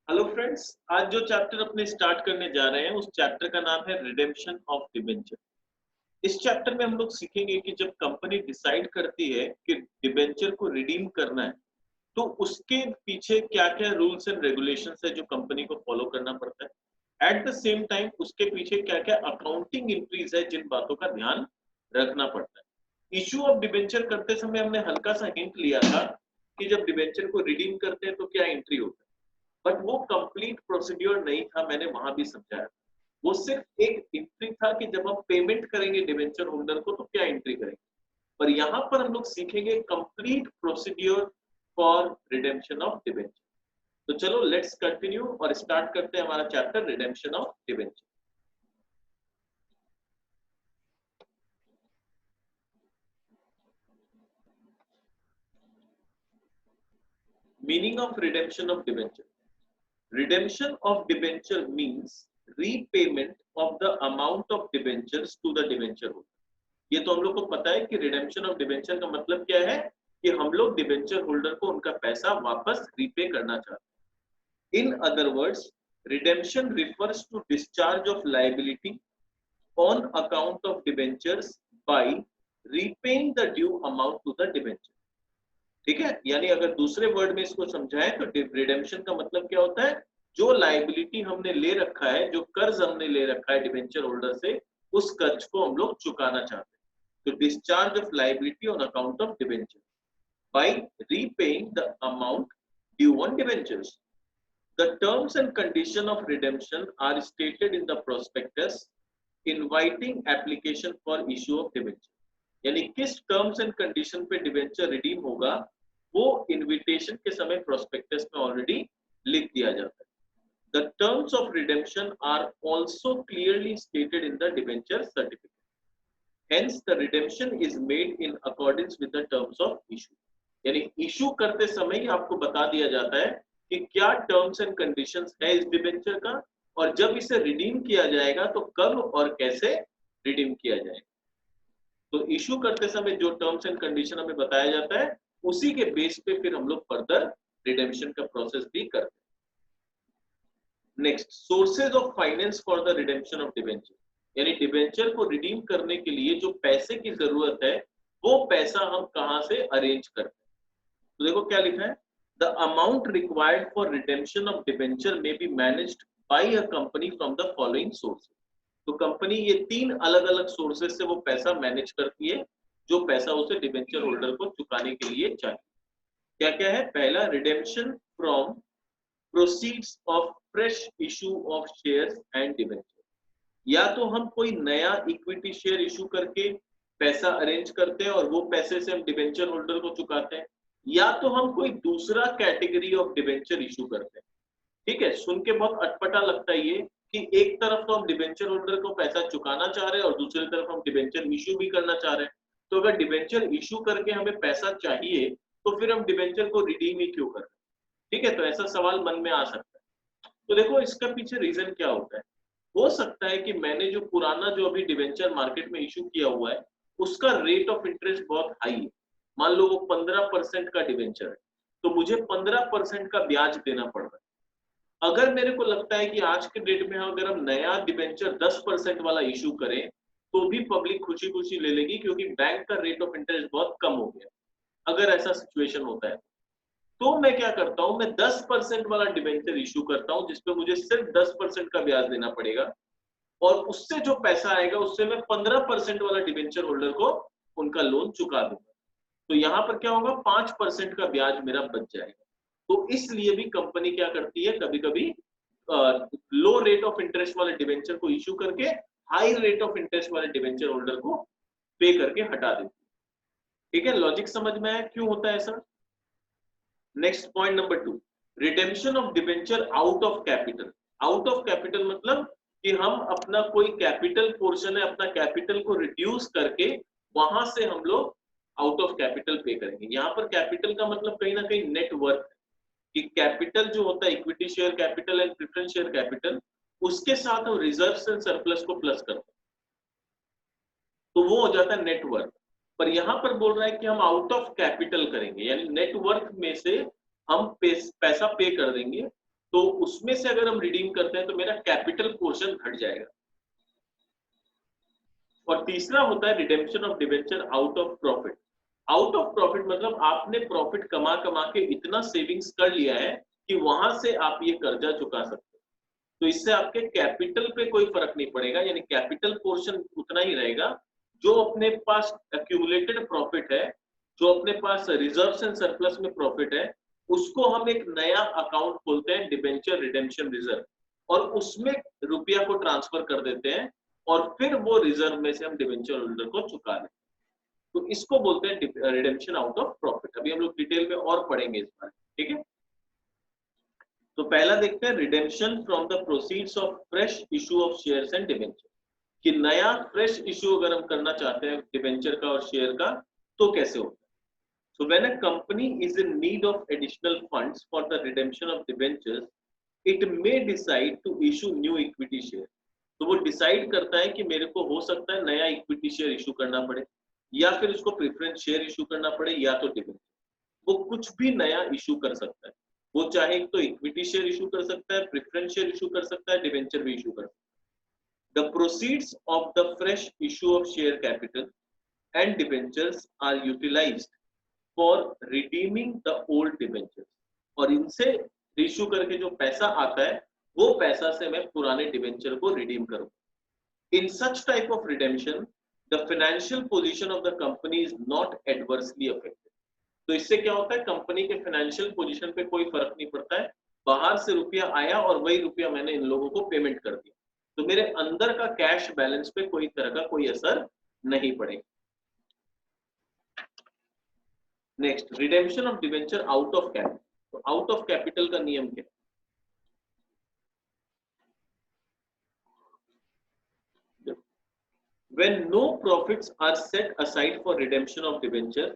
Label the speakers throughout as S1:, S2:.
S1: Hello friends. आज जो chapter अपने स्टार्ट करने जा रहे हैं उस चैप्टर का नाम है रिडेम्पशन ऑफ डिबेंचर। इस चैप्टर में हम लोग सीखेंगे कि जब कंपनी डिसाइड करती है कि डिबेंचर को रिडीम करना है तो उसके पीछे क्या-क्या रूल्स एंड रेगुलेशंस है जो कंपनी को फॉलो करना पड़ता है। एट द सेम टाइम उसके पीछे क्या-क्या अकाउंटिंग एंट्रीज है जिन बातों का ध्यान रखना पड़ता है। इशू ऑफ डिबेंचर करते समय हमने हल्का सा हिंट लिया था कि जब डिबेंचर को रिडीम करते हैं तो क्या एंट्री होता है, बट वो कंप्लीट प्रोसीड्योर नहीं था। मैंने वहां भी समझाया, वो सिर्फ एक एंट्री था कि जब हम पेमेंट करेंगे डिबेंचर होल्डर को तो क्या एंट्री करेंगे। पर यहाँ पर हम लोग सीखेंगे complete procedure for redemption of debenture. तो चलो लेट्स कंटिन्यू और स्टार्ट करते हैं हमारा chapter redemption of debenture. Meaning of redemption of debenture. Redemption of debenture means repayment of the amount of debentures to the debenture holder. ये तो हम लोग को पता है कि रिडेम्पशन ऑफ डिबेंचर का मतलब क्या है कि हम लोग डिबेंचर होल्डर को उनका पैसा वापस रीपे करना चाहते हैं। In other words, redemption refers to discharge of liability on account of debentures by repaying the due amount to the debenture. ठीक है, यानी अगर दूसरे वर्ड में इसको समझाएं तो रिडेम्पशन का मतलब क्या होता है, जो लायबिलिटी हमने ले रखा है, जो कर्ज हमने ले रखा है डिबेंचर होल्डर से, उस कर्ज को हम लोग चुकाना चाहते हैं। तो discharge of liability on account of debenture by repaying the amount due on debentures. The terms and condition of redemption are stated in the prospectus inviting application for issue of debenture। यानी किस terms and condition पे debenture redeem होगा वो invitation के समय prospectus में already लिख दिया जाता है। The terms of redemption are also clearly stated in the debenture certificate. Hence, the redemption is made in accordance with the terms of issue. यानी इशू करते समय ही आपको बता दिया जाता है कि क्या टर्म्स एंड कंडीशंस है इस डिबेंचर का, और जब इसे रिडीम किया जाएगा तो कब और कैसे रिडीम किया जाएगा। तो इशू करते समय जो टर्म्स एंड कंडीशन हमें बताया जाता है उसी के बेस पे फिर हम लोग फर्दर रिडेम्पशन का प्रोसेस भी करते हैं। Next, sources of finance for the redemption of debenture. यानी डिबेंचर को रिडीम करने के लिए जो पैसे की जरूरत है वो पैसा हम कहां से अरेंज करते हैं। तो देखो क्या लिखा है, the amount required for redemption of debenture may be managed by a company from the following sources. तो कंपनी ये तीन अलग अलग सोर्सेज से वो पैसा मैनेज करती है जो पैसा उसे डिबेंचर होल्डर को चुकाने के लिए चाहिए। क्या क्या है, पहला redemption from proceeds of fresh issue of shares and debenture. या तो हम कोई नया इक्विटी शेयर इशू करके पैसा अरेंज करते हैं और वो पैसे से हम डिबेंचर होल्डर को चुकाते हैं, या तो हम कोई दूसरा कैटेगरी ऑफ डिबेंचर इशू करते हैं। ठीक है, सुन के बहुत अटपटा लगता है ये कि एक तरफ तो हम डिबेंचर होल्डर को पैसा चुकाना चाह रहे हैं और दूसरी तरफ हम डिबेंचर इशू भी करना चाह रहे हैं। तो अगर डिबेंचर इशू करके हमें पैसा चाहिए तो फिर हम डिबेंचर को रिडीम ही क्यों कर रहे हैं। ठीक है, तो ऐसा सवाल मन में आ सकता है। तो देखो इसका पीछे रीजन क्या होता है। हो सकता है कि मैंने जो पुराना जो अभी डिबेंचर मार्केट में इशू किया हुआ है उसका रेट ऑफ इंटरेस्ट बहुत हाई है। मान लो वो 15% का डिबेंचर है तो मुझे 15% का ब्याज देना पड़ रहा है। अगर मेरे को लगता है कि आज के डेट में अगर हम नया डिबेंचर 10% वाला इशू करें तो भी पब्लिक खुशी खुशी ले लेगी क्योंकि बैंक का रेट ऑफ इंटरेस्ट बहुत कम हो गया। अगर ऐसा सिचुएशन होता है तो मैं क्या करता हूं, मैं 10% वाला डिबेंचर इशू करता हूं जिसपे मुझे सिर्फ 10% का ब्याज देना पड़ेगा, और उससे जो पैसा आएगा उससे मैं 15% वाला डिबेंचर होल्डर को उनका लोन चुका दूंगा। तो यहाँ पर क्या होगा, 5% का ब्याज मेरा बच जाएगा। तो इसलिए भी कंपनी क्या करती है, कभी कभी लो रेट ऑफ इंटरेस्ट वाले डिबेंचर को इशू करके हाई रेट ऑफ इंटरेस्ट वाले डिबेंचर होल्डर को पे करके हटा देती है। ठीक है, लॉजिक समझ में आया क्यों होता है ऐसा। Next point number 2, redemption of debenture out of capital. Out of capital मतलब कि हम अपना कोई कैपिटल पोर्शन है, अपना कैपिटल को रिड्यूस करके वहां से हम लोग आउट ऑफ कैपिटल पे करेंगे। यहाँ पर कैपिटल का मतलब कहीं ना कहीं नेट वर्थ है कि कैपिटल जो होता है equity share capital and preference share capital, उसके साथ हम रिजर्व्स एंड सरप्लस को प्लस करते हैं तो वो हो जाता है नेट वर्थ। पर यहाँ पर बोल रहा है कि हम आउट ऑफ कैपिटल करेंगे, यानी नेट वर्थ में से हम पैसा पे कर देंगे। तो उसमें से अगर हम रिडीम करते हैं तो मेरा कैपिटल पोर्शन घट जाएगा। और तीसरा होता है redemption of debenture out of profit. Out of profit मतलब आपने प्रॉफिट कमा कमा के इतना सेविंग्स कर लिया है कि वहां से आप ये कर्जा चुका सकते हो, तो इससे आपके कैपिटल पे कोई फर्क नहीं पड़ेगा, यानी कैपिटल पोर्शन उतना ही रहेगा। जो अपने पास एक्यूमुलेटेड प्रॉफिट है, जो अपने पास रिजर्व्स एंड सरप्लस में प्रॉफिट है, उसको हम एक नया अकाउंट खोलते हैं डिबेंचर रिडेम्पशन रिजर्व, और उसमें रुपया को ट्रांसफर कर देते हैं, और फिर वो रिजर्व में से हम डिबेंचर होल्डर को चुका दें। तो इसको बोलते हैं रिडेम्पशन आउट ऑफ प्रॉफिट। अभी हम लोग डिटेल में और पढ़ेंगे इस बारे में, ठीक है। तो पहला देखते हैं redemption from the proceeds of fresh issue of shares and debenture, कि नया फ्रेश इशू अगर हम करना चाहते हैं डिबेंचर का और शेयर का तो कैसे होता है। So when a company is in need of additional funds for the redemption of debentures, it may decide to issue new equity share. तो वो डिसाइड करता है कि मेरे को हो सकता है नया इक्विटी शेयर इशू करना पड़े, या फिर उसको प्रेफरेंस शेयर इशू करना पड़े, या तो डिबेंचर। वो कुछ भी नया इशू कर सकता है, वो चाहे तो इक्विटी शेयर इशू कर सकता है, प्रेफरेंस शेयर इशू कर सकता है, डिबेंचर भी इशू कर सकता है। The proceeds of the fresh issue of share capital and debentures are utilized for redeeming the old debentures, और इनसे इशू करके जो पैसा आता है वो पैसा से मैं पुराने डिबेंचर को रिडीम करूं। In such type of redemption, the financial position of the company is not adversely affected. तो इससे क्या होता है, कंपनी के फाइनेंशियल पोजीशन पे कोई फर्क नहीं पड़ता है। बाहर से रुपया आया और वही रुपया मैंने इन लोगों को पेमेंट कर दिया, तो मेरे अंदर का कैश बैलेंस पे कोई तरह का कोई असर नहीं पड़ेगा। Next, redemption of debenture out of capital. तो आउट ऑफ कैपिटल का नियम क्या है? When no profits are set aside for redemption of debenture,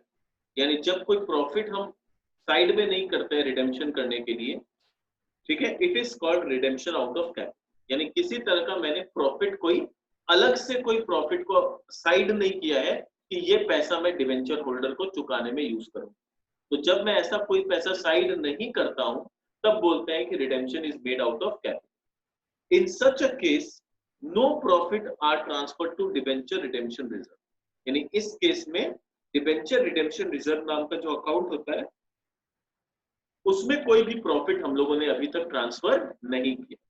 S1: यानी जब कोई प्रॉफिट हम साइड में नहीं करते हैं रिडेम्पशन करने के लिए, ठीक है, it is called redemption out of capital. यानी किसी तरह का मैंने प्रॉफिट कोई अलग से कोई प्रॉफिट को साइड नहीं किया है कि ये पैसा मैं डिबेंचर होल्डर को चुकाने में यूज करूं। तो जब मैं ऐसा कोई पैसा साइड नहीं करता हूं तब बोलते हैं कि redemption is made out of capital. In such a case no profit are transferred to debenture redemption reserve, यानी इस केस में डिबेंचर रिडेम्पशन रिजर्व नाम का जो अकाउंट होता है उसमें कोई भी प्रॉफिट हम लोगों ने अभी तक ट्रांसफर नहीं किया।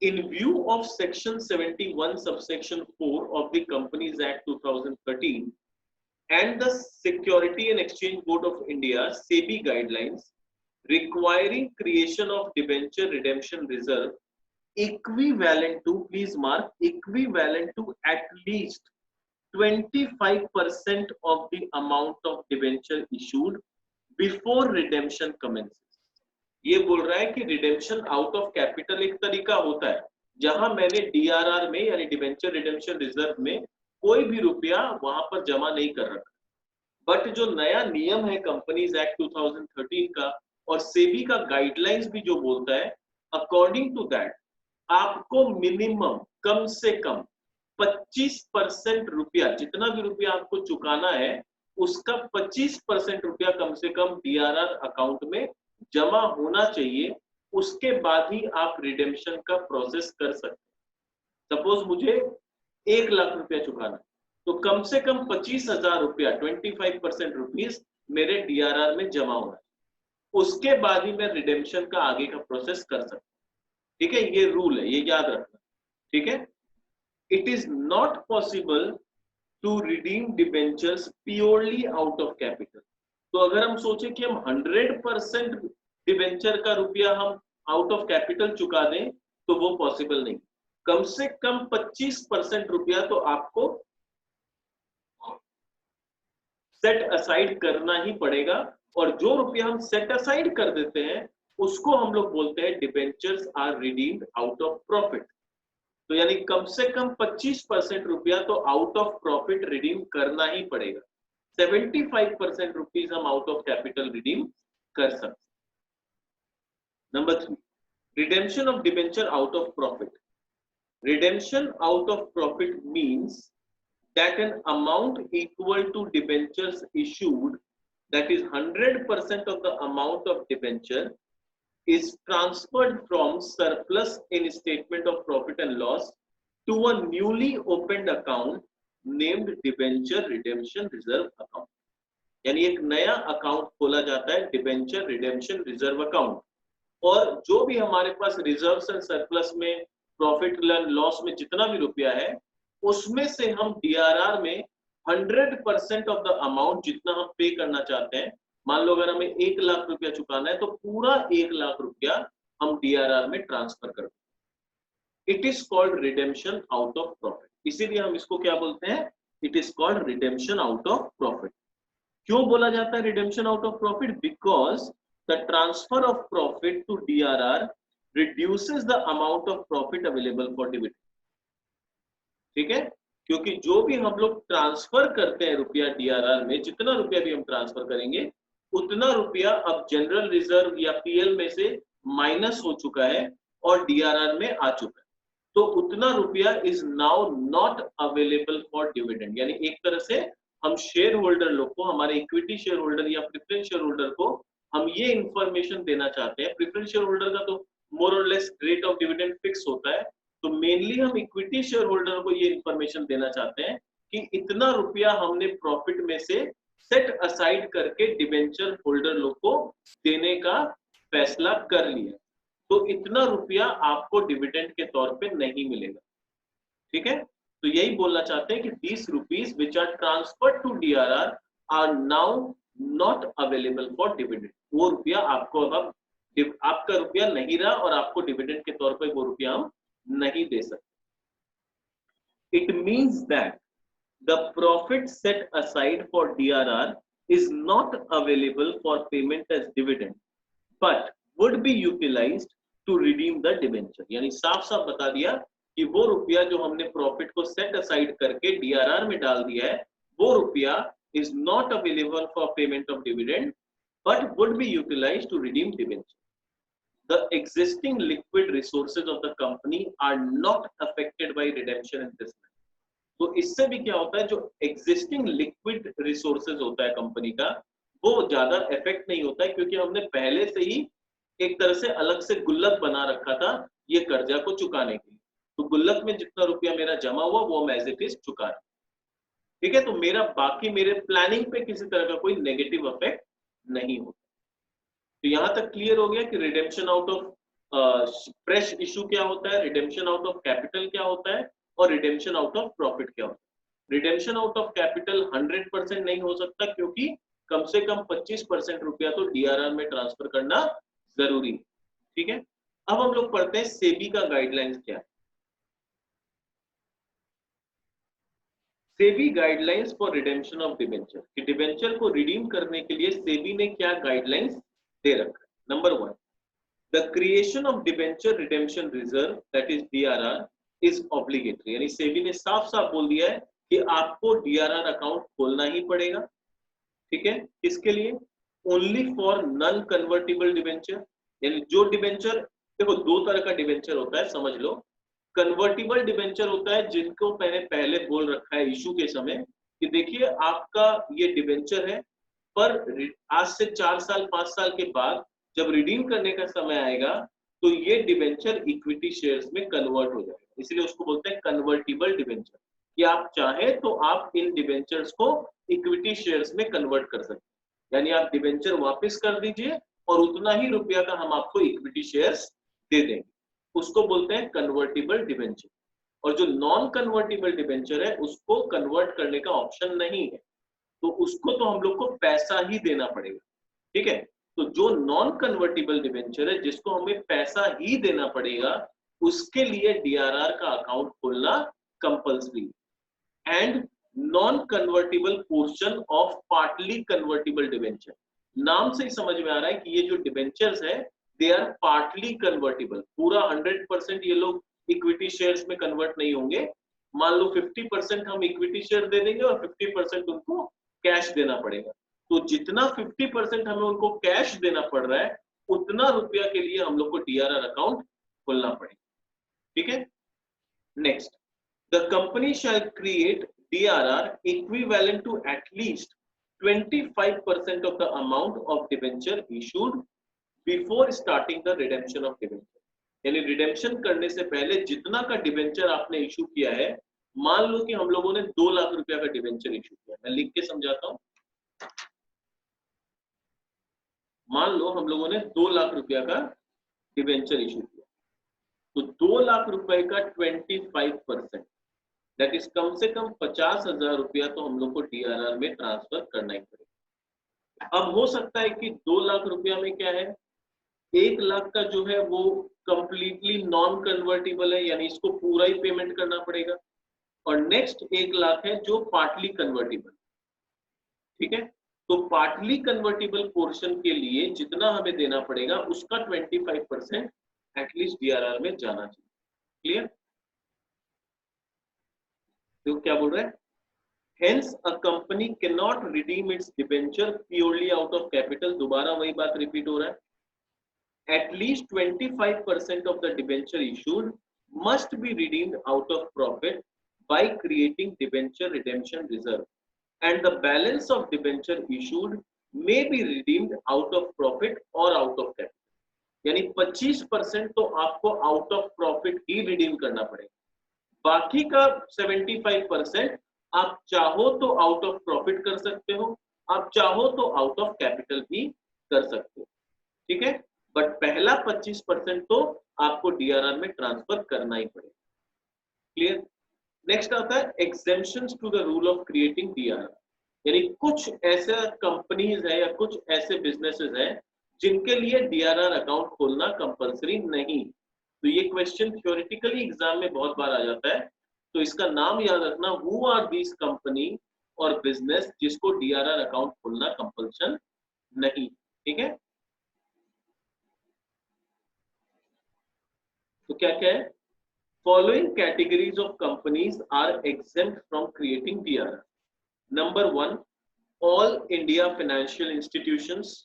S1: In view of section 71 subsection 4 of the Companies Act 2013 and the Security and Exchange Board of India SEBI guidelines requiring creation of debenture redemption reserve equivalent to, please mark, equivalent to at least 25% of the amount of debenture issued before redemption commences. ये बोल रहा है कि redemption out of capital एक तरीका होता है जहां मैंने डीआरआर में यानी डिबेंचर रिडेम्पशन रिजर्व में कोई भी रुपया वहां पर जमा नहीं कर रखा। बट जो नया नियम है कंपनीज एक्ट 2013 का और सेबी का गाइडलाइंस भी जो बोलता है, अकॉर्डिंग टू दैट आपको मिनिमम कम से कम 25% रुपया, जितना भी रुपया आपको चुकाना है उसका 25% रुपया कम से कम डीआरआर अकाउंट में जमा होना चाहिए, उसके बाद ही आप रिडेम्पशन का प्रोसेस कर सकते। सपोज मुझे 1 लाख रुपया चुकाना, तो कम से कम 25,000 रुपया 25% रुपीस मेरे डीआरआर में जमा होना, उसके बाद ही मैं रिडेम्पशन का आगे का प्रोसेस कर सकता। ठीक है, ये रूल है, ये याद रखना। ठीक है, it is not possible to redeem debentures purely out of capital. तो अगर हम सोचे कि हम 100% डिबेंचर का रुपया हम आउट ऑफ कैपिटल चुका दें तो वो पॉसिबल नहीं। कम से कम 25% रुपया तो आपको सेट असाइड करना ही पड़ेगा, और जो रुपया हम सेट असाइड कर देते हैं उसको हम लोग बोलते हैं debentures are redeemed out of profit. तो यानी कम से कम 25% रुपया तो आउट ऑफ प्रॉफिट रिडीम करना ही पड़ेगा। 75% रुपीज हम आउट ऑफ कैपिटल रिडीम कर सकते। Number 3, redemption of debenture out of profit. Redemption out of profit means that an amount equal to debentures issued, that is 100% of the amount of debenture, is transferred from surplus in statement of profit and loss to a newly opened account named debenture redemption reserve account. यानी एक नया account खोला जाता है debenture redemption reserve account, और जो भी हमारे पास रिजर्व्स एंड सरप्लस में प्रॉफिट एंड लॉस में जितना भी रुपया है उसमें से हम डीआरआर में 100% ऑफ द अमाउंट जितना हम पे करना चाहते हैं, मान लो अगर हमें 1 लाख रुपया चुकाना है तो पूरा 1 लाख रुपया हम डीआरआर में ट्रांसफर कर दें। It is called redemption out of profit, इसीलिए हम इसको क्या बोलते हैं, it is called redemption out of profit. क्यों बोला जाता है redemption out of profit? Because the transfer of profit to DRR reduces the amount of profit available for dividend. ठीक है, क्योंकि जो भी हम लोग ट्रांसफर करते हैं रुपया डीआरआर में, जितना रुपया भी हम ट्रांसफर करेंगे उतना रुपया अब जनरल रिजर्व या पीएल में से माइनस हो चुका है और डीआरआर में आ चुका है, तो उतना रुपया is now not available for dividend. यानी एक तरह से हम शेयर होल्डर लोग को, हमारे इक्विटी शेयर होल्डर या प्रेफरेंस शेयर होल्डर को हम ये इंफॉर्मेशन देना चाहते हैं। प्रेफरेंस शेयर होल्डर का तो मोर और less rate of dividend fix होता है, तो मेनली हम इक्विटी शेयर होल्डर को ये इंफॉर्मेशन देना चाहते हैं कि इतना रुपया हमने प्रॉफिट में से सेट असाइड करके डिबेंचर होल्डर लोग को देने का फैसला कर लिया, तो इतना रुपया आपको डिविडेंड के तौर पे नहीं मिलेगा। ठीक है, तो यही बोलना चाहते हैं कि these rupees which are transferred to DRR are now not available for dividend। वो रुपया आपको अब आपका रुपया नहीं रहा और आपको डिविडेंड के तौर पर वो रुपया हम नहीं दे सकते। It means that the profit set aside for DRR is not available for payment as dividend, but would be utilized to redeem the debenture। यानी साफ साफ बता दिया कि वो रुपया जो हमने प्रॉफिट को सेट असाइड करके डीआरआर में डाल दिया है, वो रुपया is not available for payment of dividend but would be utilised to redeem debenture. The existing liquid resources of the company are not affected by redemption investment। तो इससे भी क्या होता है, जो existing liquid resources होता है कंपनी का, वो ज्यादा इफेक्ट नहीं होता है, क्योंकि हमने पहले से ही एक तरह से अलग से गुल्लक बना रखा था ये कर्जा को चुकाने के लिए। तो गुल्लक में जितना रुपया मेरा जमा हुआ वो हम एज इट इज चुका रहे। ठीक है, तो मेरा बाकी मेरे प्लानिंग पे किसी तरह का कोई नेगेटिव इफेक्ट नहीं होता। तो यहां तक क्लियर हो गया कि redemption out of fresh issue क्या होता है, रिडेम्पशन आउट ऑफ कैपिटल क्या होता है, और रिडेम्पशन आउट ऑफ प्रॉफिट क्या होता है। रिडेम्पशन आउट ऑफ कैपिटल 100% नहीं हो सकता, क्योंकि कम से कम 25% रुपया तो डीआरआर में ट्रांसफर करना जरूरी है। ठीक है, अब हम लोग पढ़ते हैं सेबी का गाइडलाइंस क्या है। SEBI guidelines for redemption of debenture, कि डिबेंचर को रिडीम करने के लिए सेबी ने क्या गाइडलाइंस दे रखा है। Number 1, the creation of debenture redemption reserve that is DRR is obligatory. यानी सेबी ने साफ साफ बोल दिया है कि आपको डीआरआर अकाउंट खोलना ही पड़ेगा। ठीक है, किसके लिए? Only for non convertible debenture. यानी जो डिबेंचर, देखो दो तरह का डिबेंचर होता है, समझ लो। कन्वर्टिबल डिबेंचर होता है जिनको मैंने पहले बोल रखा है इशू के समय कि देखिए आपका ये डिबेंचर है, पर आज से 4 साल 5 साल के बाद जब रिडीम करने का समय आएगा तो ये डिबेंचर इक्विटी शेयर्स में कन्वर्ट हो जाएगा, इसलिए उसको बोलते हैं कन्वर्टिबल डिबेंचर। कि आप चाहे तो आप इन डिबेंचर्स को इक्विटी शेयर्स में कन्वर्ट कर सकते हैं, यानी आप डिबेंचर वापस कर दीजिए और उतना ही रुपया का हम आपको इक्विटी शेयर्स दे देंगे, उसको बोलते हैं कन्वर्टिबल डिबेंचर। और जो नॉन कन्वर्टिबल डिबेंचर है उसको कन्वर्ट करने का ऑप्शन नहीं है, तो उसको तो हम लोग को पैसा ही देना पड़ेगा। ठीक है, तो जो नॉन कन्वर्टिबल डिबेंचर है जिसको हमें पैसा ही देना पड़ेगा, उसके लिए डीआरआर का अकाउंट खोलना compulsory. And non convertible portion of partly convertible debenture, नाम से ही समझ में आ रहा है कि ये जो डिबेंचर्स है दे आर पार्टली कन्वर्टिबल। पूरा 100% ये लोग इक्विटी शेयर्स में कन्वर्ट नहीं होंगे। मान लो 50% हम इक्विटी शेयर दे देंगे और 50% उनको कैश देना पड़ेगा। तो जितना 50% हमें उनको कैश देना पड़ रहा है उतना रुपया के लिए हम लोग को डीआरआर अकाउंट खोलना पड़ेगा। ठीक है, next, the company shall create DRR equivalent to at least 25% of the amount of debenture issued before starting the redemption of debenture, यानी रिडेम्पशन करने से पहले जितना का डिबेंचर आपने इशू किया है, मान लो कि हम लोगों ने 2 लाख रुपया का डिबेंचर इशू किया, मैं लिख के समझाता हूं। मान लो हम लोगों ने 2 लाख रुपया का डिबेंचर इशू किया, तो 2 लाख रुपए का 25%, दैट इज कम से कम 50,000 रुपया तो हम लोग को डीआरआर में ट्रांसफर करना ही पड़ेगा। अब हो सकता है कि 2 लाख रुपया में क्या है, 1 लाख का जो है वो कंप्लीटली नॉन कन्वर्टेबल है, यानी इसको पूरा ही पेमेंट करना पड़ेगा, और नेक्स्ट 1 लाख है जो पार्टली कन्वर्टेबल, ठीक है। तो पार्टली कन्वर्टेबल पोर्शन के लिए जितना हमें देना पड़ेगा उसका 25% एटलीस्ट डीआरआर में जाना चाहिए। क्लियर? तो क्या बोल रहा है, hence a company can not redeem it's debenture purely out of capital, दोबारा वही बात रिपीट हो रहा है, at least 25% of the debenture issued must be redeemed out of profit by creating debenture redemption reserve, and the balance of debenture issued may be redeemed out of profit or out of capital, यानी 25% तो आपको out of profit he redeem करना पड़ेगा, बाकी का 75% आप चाहो तो आउट ऑफ प्रॉफिट कर सकते हो, आप चाहो तो आउट ऑफ कैपिटल भी कर सकते हो, ठीक है। बट पहला 25% तो आपको डीआरआर में ट्रांसफर करना ही पड़ेगा। क्लियर? नेक्स्ट आता है exemptions to the rule of creating DRR, यानी कुछ ऐसे कंपनीज है या कुछ ऐसे बिजनेसेस है जिनके लिए डीआरआर अकाउंट खोलना कंपलसरी नहीं। तो ये क्वेश्चन थ्योरेटिकली एग्जाम में बहुत बार आ जाता है, तो इसका नाम याद रखना, हु आर दीज कंपनी और बिजनेस जिसको डीआरआर अकाउंट खोलना कंपल्सन नहीं, ठीक है। तो क्या क्या है, following categories of companies are exempt from creating DRR. Number 1, all India financial institutions,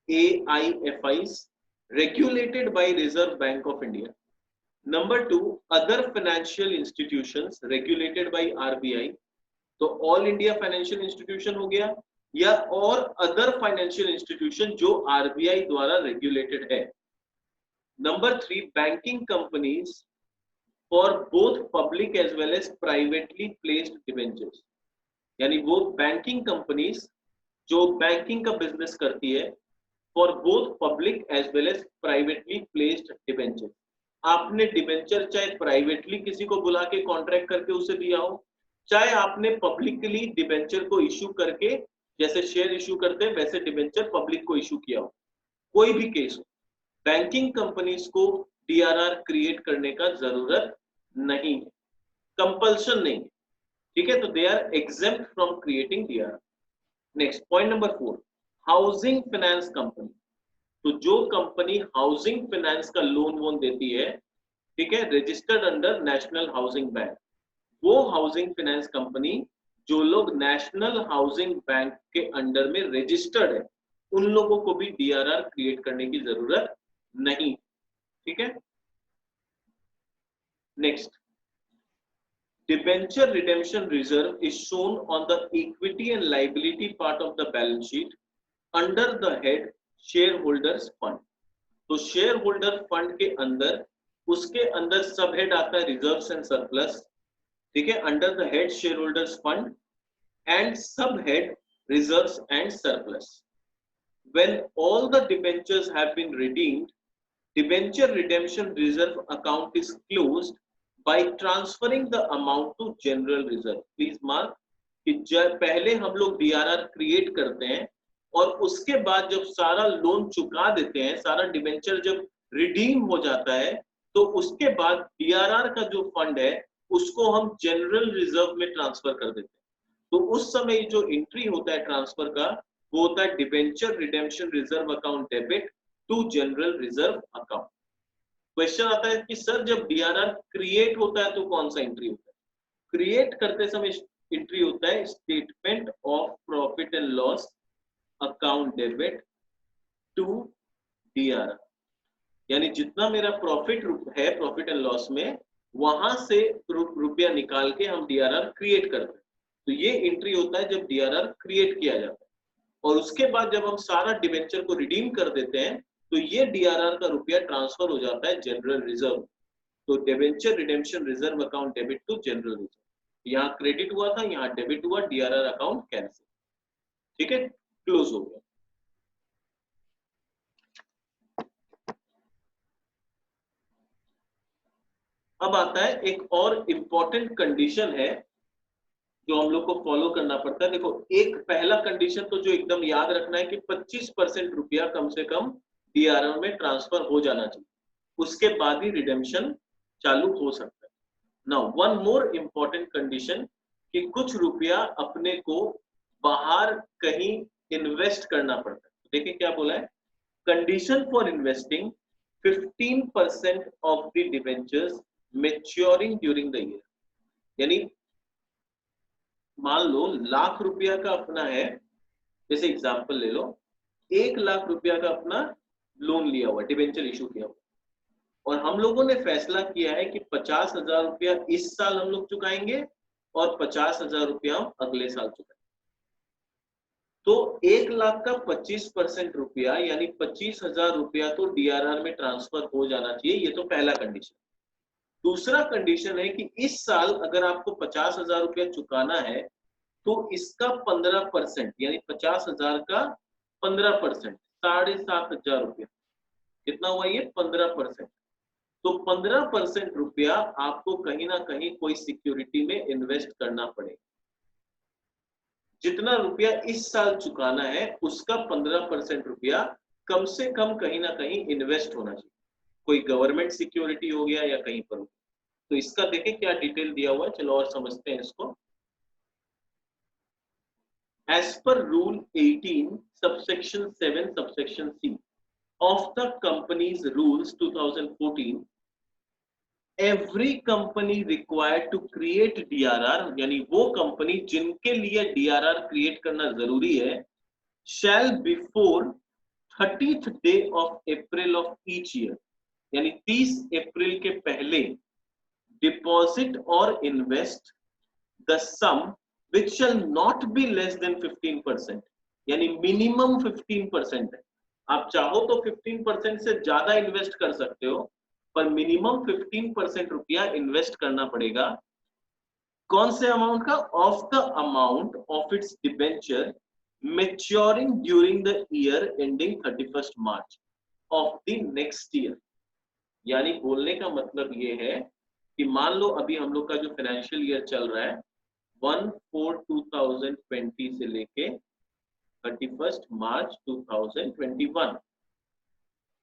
S1: AIFIs, regulated by Reserve Bank of India. Number 2, other financial institutions regulated by RBI, तो all India financial institution हो गया, या और other financial institution जो RBI द्वारा regulated है। Number 3, banking companies for both public as well as privately placed debentures, यानी वो बैंकिंग कंपनीज जो बैंकिंग का बिजनेस करती है, for both public as well as privately placed debenture. आपने डिबेंचर चाहे प्राइवेटली किसी को बुला के कॉन्ट्रैक्ट करके उसे दिया हो, चाहे आपने पब्लिकली डिबेंचर को इश्यू करके, जैसे शेयर इश्यू करते हैं वैसे डिबेंचर पब्लिक को इश्यू किया हो, कोई भी केस हो, बैंकिंग कंपनीज को डीआरआर क्रिएट करने का जरूरत नहीं है, कंपल्शन नहीं है, ठीक है। तो they are exempt from creating DRR. Next point number 4, housing finance company, तो जो कंपनी हाउसिंग फाइनेंस का लोन वोन देती है, ठीक है, registered under National Housing Bank, वो हाउसिंग फाइनेंस कंपनी जो लोग नेशनल हाउसिंग बैंक के अंडर में रजिस्टर्ड है, उन लोगों को भी डीआरआर क्रिएट करने की जरूरत नहीं, ठीक है। Next, debenture redemption reserve is shown on the equity and liability part of the balance sheet under the head shareholders fund. तो शेयर होल्डर फंड के अंदर, उसके अंदर सब हेड आता है रिजर्व्स एंड सरप्लस, ठीक है, under the head shareholders fund and sub head reserves and surplus. When all the debentures have been redeemed, debenture redemption reserve account is closed by transferring the amount to general reserve. Please mark कि जब पहले हम लोग DRR create करते हैं और उसके बाद जब सारा लोन चुका देते हैं, सारा डिबेंचर जब रिडीम हो जाता है, तो उसके बाद डीआरआर का जो फंड है उसको हम जनरल रिजर्व में ट्रांसफर कर देते हैं। तो उस समय जो एंट्री होता है ट्रांसफर का, वो होता है debenture redemption reserve account debit to general reserve account. Question आता है कि सर जब डीआरआर क्रिएट होता है तो कौन सा एंट्री होता है? क्रिएट करते समय एंट्री होता है statement of profit and loss account debit to DRR, यानी जितना मेरा प्रॉफिट है प्रॉफिट एंड लॉस में, वहां से रुपया निकाल के हम डीआरआर क्रिएट करते हैं। तो ये एंट्री होता है जब डीआरआर क्रिएट किया जाता है, और उसके बाद जब हम सारा डिबेंचर को रिडीम कर देते हैं तो ये डीआरआर का रुपया ट्रांसफर हो जाता है जनरल रिजर्व। तो debenture redemption reserve account debit to general reserve, यहाँ क्रेडिट हुआ था, यहाँ डेबिट हुआ, डीआरआर अकाउंट कैंसिल। ठीक है, क्लोज हो गया। अब आता है एक और इंपॉर्टेंट कंडीशन है जो हम लोग को फॉलो करना पड़ता है। देखो, एक पहला कंडीशन तो जो एकदम याद रखना है कि 25% रुपया कम से कम डीआरआर में ट्रांसफर हो जाना चाहिए, उसके बाद ही रिडेम्पशन चालू हो सकता है। Now one more important condition कि कुछ रुपया अपने को बाहर कहीं इन्वेस्ट करना पड़ता है। देखिए क्या बोला है, condition for investing 15% of the debentures maturing during the year. यानी मान लो लाख रुपया का अपना है, जैसे एग्जांपल ले लो, 1 लाख रुपया का अपना लोन लिया हुआ, डिबेंचर इशू किया हुआ, और हम लोगों ने फैसला किया है कि 50,000 रुपया इस साल हम लोग चुकाएंगे और 50,000 रुपया हम अगले साल चुकाएंगे। तो 1 लाख का 25% रुपया यानी 25,000 रुपया तो डीआरआर में ट्रांसफर हो जाना चाहिए। ये तो पहला कंडीशन। दूसरा कंडीशन है कि इस साल अगर आपको 50,000 रुपया चुकाना है तो इसका 15% यानी 50,000 का 15%, 7,500 रुपया, कितना हुआ ये 15%। तो 15% रुपया आपको कहीं ना कहीं कोई सिक्योरिटी में इन्वेस्ट करना पड़ेगा। जितना रुपया इस साल चुकाना है उसका 15% रुपया कम से कम कहीं ना कहीं इन्वेस्ट होना चाहिए, कोई गवर्नमेंट सिक्योरिटी हो गया या कहीं पर हो। तो इसका देखें क्या डिटेल दिया हुआ है, चलो और समझते हैं इसको। As per Rule 18, subsection 7, subsection C of the Companies Rules 2014, every company required to create DRR, यानी वो कंपनी जिनके लिए DRR क्रिएट करना जरूरी है, shall before 30th day of April of each year, यानी 30 अप्रैल के पहले deposit or invest the sum which shall not be less than 15%, यानी मिनिमम 15% है। आप चाहो तो 15% से ज्यादा इन्वेस्ट कर सकते हो, पर मिनिमम 15% रुपया इन्वेस्ट करना पड़ेगा। कौन से अमाउंट का? Of the amount of its debenture maturing during the year ending 31 March of the next year. यानी बोलने का मतलब ये है कि मान लो अभी हम लोग का जो फाइनेंशियल ईयर चल रहा है 1/4/2020 से लेके 31 मार्च 2021,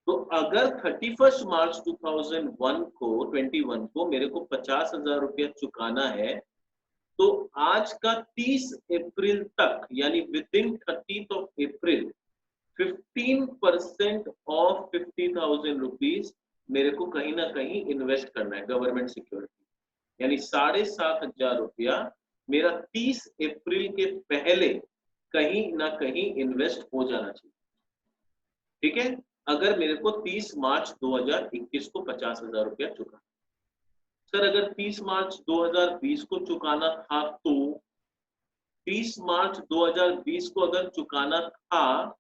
S1: तो अगर 31 मार्च 2021 को मेरे को 50,000 रुपया चुकाना है, तो आज का 30 अप्रैल तक यानी with in 30th of April 15% of 50,000 rupees मेरे को कहीं ना कहीं इन्वेस्ट करना है गवर्नमेंट सिक्योरिटी, यानी 7,500 रुपया मेरा 30 अप्रैल के पहले कहीं ना कहीं इन्वेस्ट हो जाना चाहिए। ठीक है, अगर मेरे को 30 मार्च 2021 को 50,000 रुपया चुकाना, सर अगर 30 मार्च 2020 को चुकाना था, तो 30 मार्च 2020 को अगर चुकाना था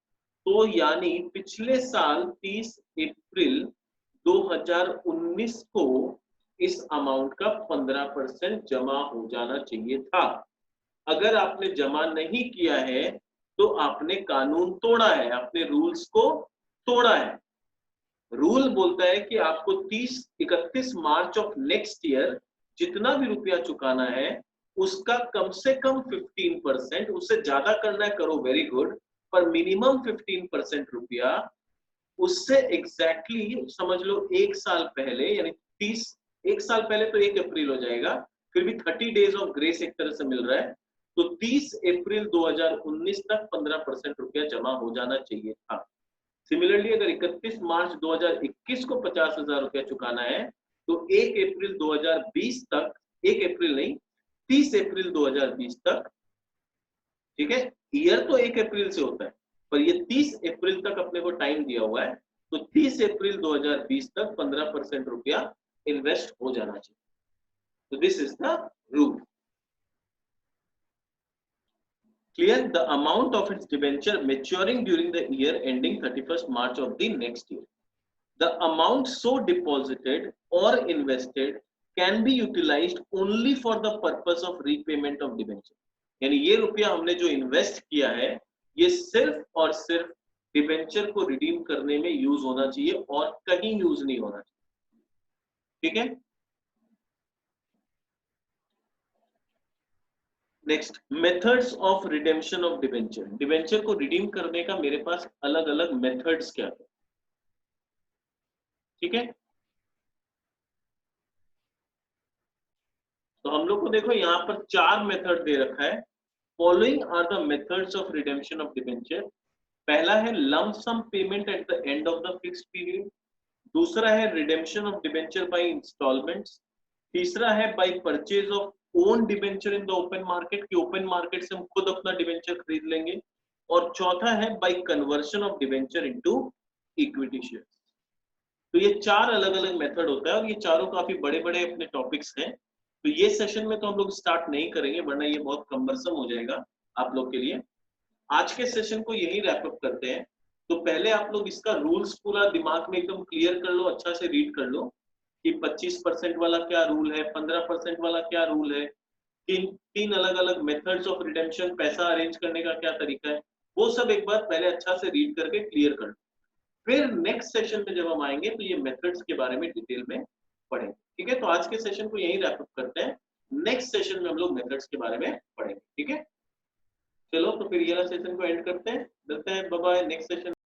S1: तो यानी पिछले साल 30 अप्रैल 2019 को इस अमाउंट का 15% जमा हो जाना चाहिए था। अगर आपने जमा नहीं किया है तो आपने कानून तोड़ा है, अपने रूल्स को तोड़ा है। रूल बोलता है कि आपको 31 मार्च ऑफ नेक्स्ट ईयर जितना भी रुपया चुकाना है उसका कम से कम 15%, उससे ज्यादा करना है करो, वेरी गुड, पर मिनिमम 15% रुपया उससे एग्जैक्टली समझ लो 1 साल पहले, यानी 1 साल पहले तो 1 अप्रैल हो जाएगा, फिर भी 30 डेज ऑफ ग्रेस एक तरह से मिल रहा है, तो 30 अप्रैल 2019 तक 15% रुपया जमा हो जाना चाहिए था। सिमिलरली अगर 31 मार्च 2021 को 50,000 रुपया चुकाना है तो 1 अप्रैल 2020 तक, 1 अप्रैल नहीं 30 अप्रैल 2020 तक, ठीक है, ईयर तो 1 अप्रैल से होता है पर ये 30 अप्रैल तक अपने को टाइम दिया हुआ है, तो 30 अप्रैल 2020 तक 15% रुपया इन्वेस्ट हो जाना चाहिए। तो this is the rule. clear, the amount of its debenture maturing during the year ending 31st March of the next year. The amount so deposited or invested can be utilized only for the purpose of repayment of debenture. यानी ये रुपया हमने जो invest किया है ये सिर्फ और सिर्फ डिबेंचर को रिडीम करने में यूज होना चाहिए और कहीं यूज नहीं होना चाहिए. ठीक है. Next, methods of redemption of debenture. Debenture को रिडीम करने का मेरे पास अलग अलग मेथड्स क्या है. ठीक है. तो हम लोग को देखो यहाँ पर 4 मेथड दे रखा है. Following are the methods of redemption of debenture. पहला है lump sum payment at the end of the fixed period. दूसरा है redemption of debenture by instalments. तीसरा है by purchase of own debenture in the open market, कि open market से हम खुद अपना डिबेंचर खरीद लेंगे. और चौथा है by conversion of debenture into equity share. तो ये 4 अलग अलग मेथड होता है और ये चारों काफी बड़े बड़े अपने टॉपिक्स हैं. तो ये सेशन में तो हम लोग स्टार्ट नहीं करेंगे वरना ये बहुत कम्बरसम हो जाएगा आप लोग के लिए. आज के सेशन को यही रैप अप करते हैं. तो पहले आप लोग इसका रूल्स पूरा दिमाग में एकदम क्लियर कर लो, अच्छा से रीड कर लो कि 25% वाला क्या रूल है, 15% वाला क्या रूल है, तीन अलग अलग मेथड्स ऑफ रिडेम्पशन, पैसा अरेंज करने का क्या तरीका है, वो सब एक बार पहले अच्छा से रीड करके क्लियर कर लो. फिर नेक्स्ट सेशन में जब हम आएंगे तो ये मेथड्स के बारे में डिटेल में पढ़ेंगे. ठीक है. तो आज के सेशन को यही रैप अप करते हैं. नेक्स्ट सेशन में हम लोग मेथड्स के बारे में पढ़ेंगे. ठीक है. चलो तो फिर ये सेशन को एंड करते हैं. मिलते हैं. Bye bye. Next session